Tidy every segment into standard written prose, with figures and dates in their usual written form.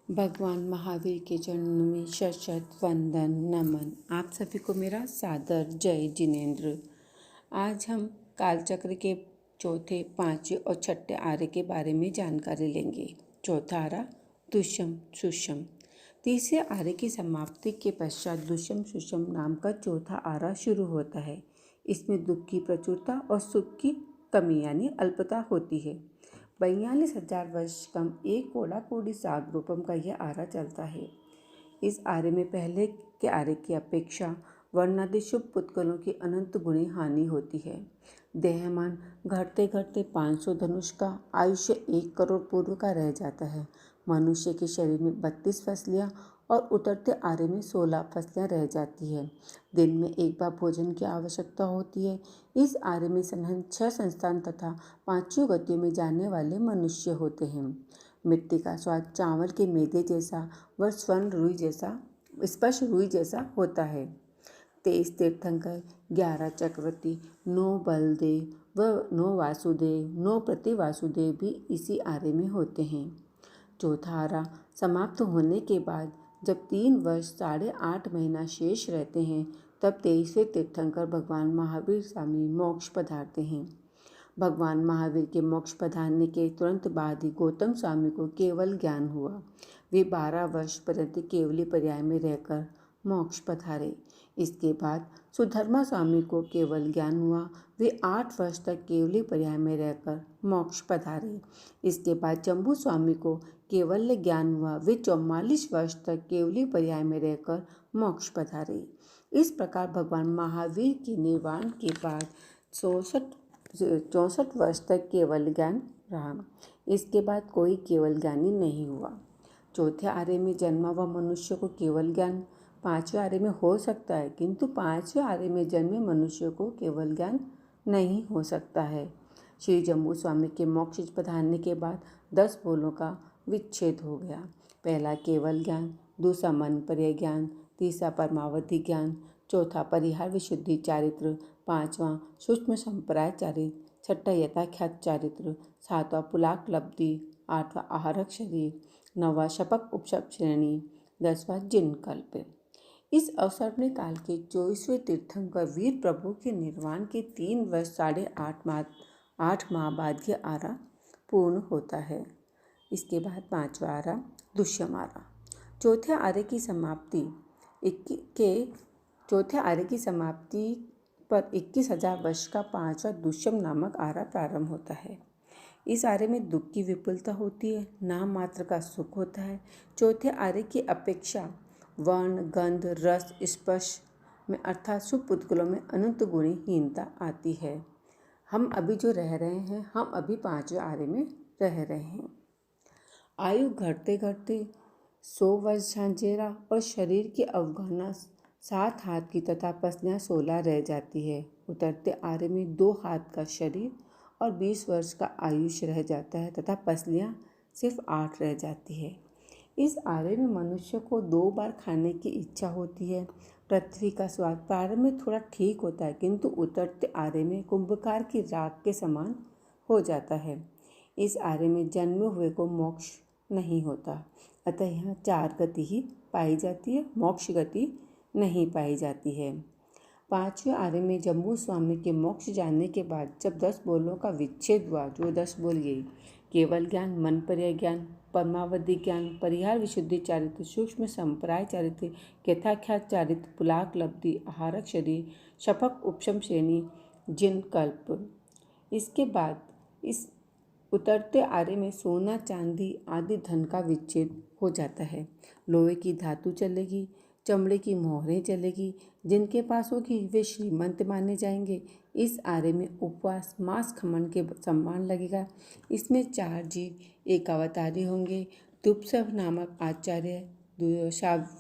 भगवान महावीर के चरणों में शत वंदन नमन। आप सभी को मेरा सादर जय जिनेन्द्र। आज हम कालचक्र के चौथे, पांचवें और छठे आर्य के बारे में जानकारी लेंगे। चौथा आर्य दुष्यम सुषम। तीसरे आर्य की समाप्ति के पश्चात दुष्यम सुषम नाम का चौथा आर्य शुरू होता है। इसमें दुख की प्रचुरता और सुख की कमी यानी अल्पता होती है। 42,000 वर्ष कम एक कोड़ा कोड़ी साग रूपम का यह आर्य चलता है। इस आर्य में पहले के आर्य की अपेक्षा वर्णादि शुभ पुद्गलों की अनंत गुणी हानि होती है। देहमान घटते घटते 500 धनुष का आयुष्य 1 करोड़ पूर्व का रह जाता है। मनुष्य के शरीर में 32 फसलियाँ और उतरते आर्य में 16 फसलियाँ रह जाती है। दिन में एक बार भोजन की आवश्यकता होती है। इस आर्य में 6 संस्थान तथा 5 गतियों में जाने वाले मनुष्य होते हैं। मिट्टी का स्वाद चावल के मैदे जैसा व स्वर्ण रुई जैसा स्पष्ट रुई जैसा होता है। 23 तीर्थंकर, 11 चक्रवर्ती, 9 बलदेव व 9 वासुदेव, 9 प्रतिवासुदेव भी इसी आर्य में होते हैं। चौथा आर्य समाप्त होने के बाद जब 3 वर्ष 8.5 महीना शेष रहते हैं तब 23वें तीर्थंकर भगवान महावीर स्वामी मोक्ष पधारते हैं। भगवान महावीर के मोक्ष पधारने के तुरंत बाद ही गौतम स्वामी को केवल ज्ञान हुआ। वे 12 वर्ष पर्यंत केवली पर्याय में रहकर मोक्ष पधारे। इसके बाद सुधर्मा स्वामी को केवल ज्ञान हुआ। वे 8 वर्ष तक केवली पर्याय में रहकर मोक्ष पधारे। इसके बाद जम्बू स्वामी को केवल्य ज्ञान हुआ। वे 44 वर्ष तक केवली पर्याय में रहकर मोक्ष पधारे। इस प्रकार भगवान महावीर के निर्वाण के बाद 64 वर्ष तक केवल ज्ञान रहा। इसके बाद कोई केवल ज्ञानी नहीं हुआ। चौथे आर्य में जन्मा हुआ मनुष्य को केवल ज्ञान 5वें आर्य में हो सकता है, किंतु 5वें आर्य में जन्मे मनुष्य को केवल ज्ञान नहीं हो सकता है। श्री जम्बू स्वामी के मोक्ष पधारने के बाद 10 बोलों का विच्छेद हो गया। पहला केवल ज्ञान, दूसरा मन पर्याय ज्ञान, तीसरा परमावधि ज्ञान, चौथा परिहार विशुद्धि चारित्र, 5वां सूक्ष्म संप्राय चारित्र, छठा यथाख्यात चारित्र, 7वां पुलाक लब्धि, 8वां आहारक शरीर, 9वां शपक उपशप श्रेणी, 10वां जिन कल्प। इस अवसर में काल के 24वें तीर्थंकर वीर प्रभु के निर्वाण के 3 वर्ष 8.5 माह बाद यह आर्य पूर्ण होता है। इसके बाद 5वां आर्य दुष्यम आर्य। चौथे आर्य की समाप्ति पर 21,000 वर्ष का 5वां दुष्यम नामक आर्य प्रारंभ होता है। इस आर्य में दुख की विपुलता होती है, नाम मात्र का सुख होता है। चौथे आर्य की अपेक्षा वर्ण, गंध, रस, स्पर्श में अर्थात शुभ पुद्गलों में अनंत गुणी हीनता आती है। हम अभी जो रह रहे हैं, हम अभी 5वें आर्य में रह रहे हैं। आयु घटते घटते 100 वर्ष झांझेरा और शरीर की अवगणना 7 हाथ की तथा पसलियाँ 16 रह जाती है। उतरते आर्य में 2 हाथ का शरीर और 20 वर्ष का आयुष्य रह जाता है तथा पसलियाँ सिर्फ 8 रह जाती है। इस आर्य में मनुष्य को 2 बार खाने की इच्छा होती है। पृथ्वी का स्वाद प्रारंभ में थोड़ा ठीक होता है, किंतु उतरते आर्य में कुंभकार की राख के समान हो जाता है। इस आर्य में जन्मे हुए को मोक्ष नहीं होता, अतः यहाँ 4 गति ही पाई जाती है, मोक्ष गति नहीं पाई जाती है। 5वें आर्य में जम्बू स्वामी के मोक्ष जाने के बाद जब 10 बोलों का विच्छेद हुआ, जो 10 बोल गई, केवल ज्ञान, मन पर्याय ज्ञान, परमावधि ज्ञान, परिहार विशुद्धि चारित्र, सूक्ष्म संप्राय चारित्र, यथाख्यात चारित्र, पुलाक लब्धि, आहारक शरीर, शपक उपशम श्रेणी, जिन कल्प। इसके बाद इस उतरते आर्य में सोना, चांदी आदि धन का विच्छेद हो जाता है। लोहे की धातु चलेगी, चमड़े की मोहरें चलेगी। जिनके पास होगी वे श्रीमंत माने जाएंगे। इस आर्य में उपवास, मांस खमन के सम्मान लगेगा। इसमें 4 जीव एक अवतारी होंगे। दुपसव नामक आचार्य,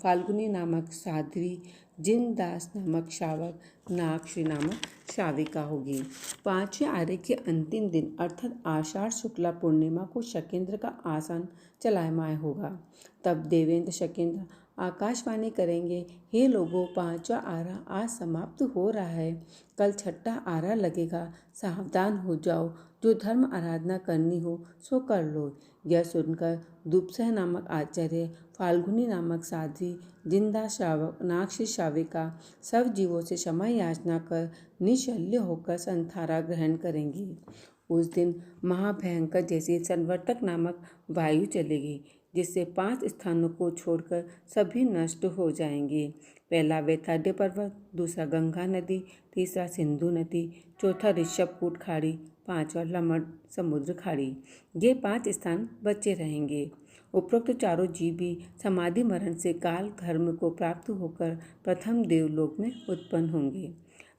फाल्गुनी नामक साध्वी, जिनदास नामक शावक, नागश्री नामक शाविका होगी। 5वें आर्य के अंतिम दिन अर्थात आषाढ़ शुक्ला पूर्णिमा को शकेंद्र का आसन चलायमान होगा। तब देवेंद्र शकेंद्र आकाशवाणी करेंगे, हे लोगों, 5वां आर्य आज समाप्त हो रहा है, कल छठा आर्य लगेगा, सावधान हो जाओ। जो धर्म आराधना करनी हो सो कर लो। यह सुनकर दुपसह नामक आचार्य, फाल्गुनी नामक साध्वी, जिंदा श्रावक, नाक्षी श्राविका सब जीवों से क्षमा याचना कर निशल्य होकर संथारा ग्रहण करेंगी। उस दिन महाभयंकर जैसी संवर्तक नामक वायु चलेगी, जिससे 5 स्थानों को छोड़कर सभी नष्ट हो जाएंगे। पहला वैताड्य पर्वत, दूसरा गंगा नदी, तीसरा सिंधु नदी, चौथा ऋषभकूट खाड़ी, पांचवा लमण समुद्र खाड़ी। ये 5 स्थान बचे रहेंगे। उपरोक्त चारों जीव भी समाधि मरण से काल धर्म को प्राप्त होकर प्रथम देवलोक में उत्पन्न होंगे।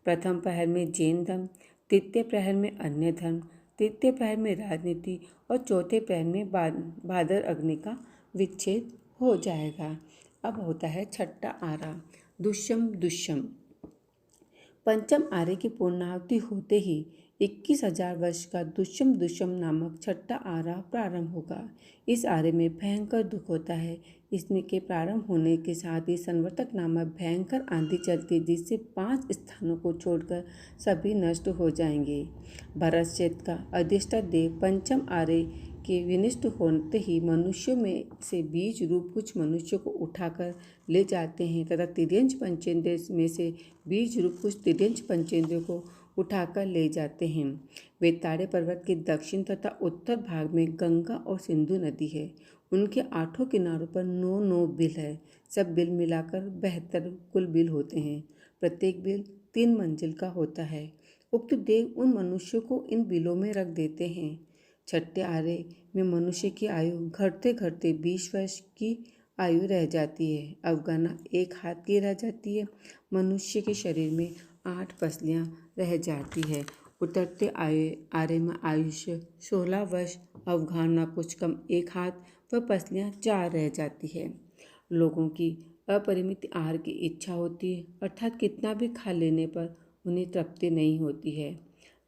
प्रथम प्रहर में जैन धर्म, तृतीय प्रहर में अन्य धर्म, तृतीय प्रहर में राजनीति और चौथे प्रहर में भादर अग्नि का विच्छेद हो जाएगा। अब होता है छठा आरा, दुष्यम दुष्यम। पंचम आरे की पूर्णाहुति होते ही 21,000 वर्ष का दुष्यम दुष्यम नामक छठा आरा प्रारंभ होगा। इस आरे में भयंकर दुख होता है। इसमें के प्रारंभ होने के साथ ही संवर्तक नामक भयंकर आंधी चलती, जिससे 5 स्थानों को छोड़कर सभी नष्ट हो जाएंगे। भरत क्षेत्र का अधिष्ठा देव पंचम आरे के विनिष्ट होते ही मनुष्यों में से बीज रूप कुछ मनुष्यों को उठाकर ले जाते हैं तथा तिर्यंच पंचेंद्रिय में से बीज रूप कुछ तिर्यंच पंचेंद्रियों को उठाकर ले जाते हैं। वेताड़े पर्वत के दक्षिण तथा उत्तर भाग में गंगा और सिंधु नदी है। उनके 8 किनारों पर 9 बिल है। सब बिल मिलाकर 72 कुल बिल होते हैं। प्रत्येक बिल 3 मंजिल का होता है। उक्त देव उन मनुष्यों को इन बिलों में रख देते हैं। छठे आरे में मनुष्य की आयु घटते घटते 20 वर्ष की आयु रह जाती है। अवगणना 1 हाथ की रह जाती है। मनुष्य के शरीर में 8 पसलियां रह जाती है। उतरते आरे में आयुष्य 16 वर्ष, अवगणना कुछ कम 1 हाथ व पसलियां 4 रह जाती है। लोगों की अपरिमित आहार की इच्छा होती है, अर्थात कितना भी खा लेने पर उन्हें तृप्ति नहीं होती है।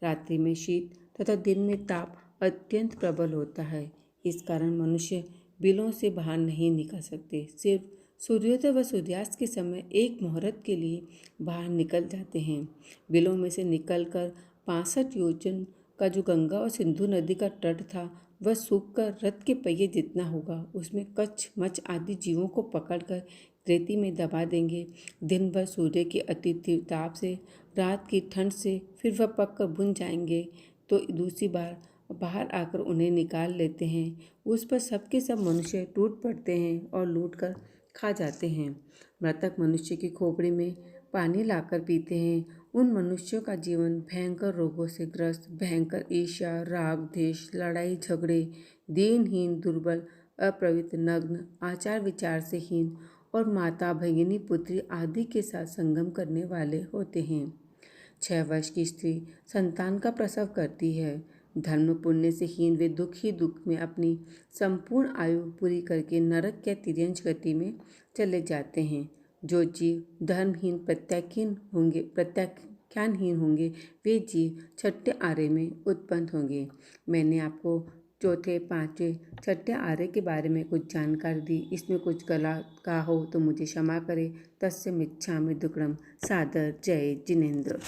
रात्रि में शीत तथा दिन में ताप अत्यंत प्रबल होता है। इस कारण मनुष्य बिलों से बाहर नहीं निकल सकते। सिर्फ सूर्योदय व सूर्यास्त के समय एक मुहूर्त के लिए बाहर निकल जाते हैं। बिलों में से निकलकर 65 योजन का जो गंगा और सिंधु नदी का तट था वह सूखकर रथ के पहिए जितना होगा। उसमें कच्छ, मच्छ आदि जीवों को पकड़कर रेती में दबा देंगे। दिन भर सूर्य की अति तीव्र ताप से, रात की ठंड से फिर वह पककर बुन जाएंगे तो दूसरी बार बाहर आकर उन्हें निकाल लेते हैं। उस पर सबके सब मनुष्य टूट पड़ते हैं और लूट कर खा जाते हैं। मृतक मनुष्य की खोपड़ी में पानी लाकर पीते हैं। उन मनुष्यों का जीवन भयंकर रोगों से ग्रस्त, भयंकर ईर्ष्या, राग, द्वेष, लड़ाई झगड़े, दीनहीन, दुर्बल, अपवित्र, नग्न, आचार विचार से हीन और माता, भगिनी, पुत्री आदि के साथ संगम करने वाले होते हैं। 6 वर्ष की स्त्री संतान का प्रसव करती है। धर्म पुण्य से हीन वे दुख ही दुख में अपनी संपूर्ण आयु पूरी करके नरक या तिर्यंच गति में चले जाते हैं। जो जीव धर्महीन प्रत्याख्यानहीन होंगे वे जीव छठे आरे में उत्पन्न होंगे। मैंने आपको चौथे, पांचवें, छठे आरे के बारे में कुछ जानकारी दी। इसमें कुछ गलत कहा हो तो मुझे क्षमा करें। तस्य मिच्छामि दुक्कडम। सादर, जय जिनेंद्र।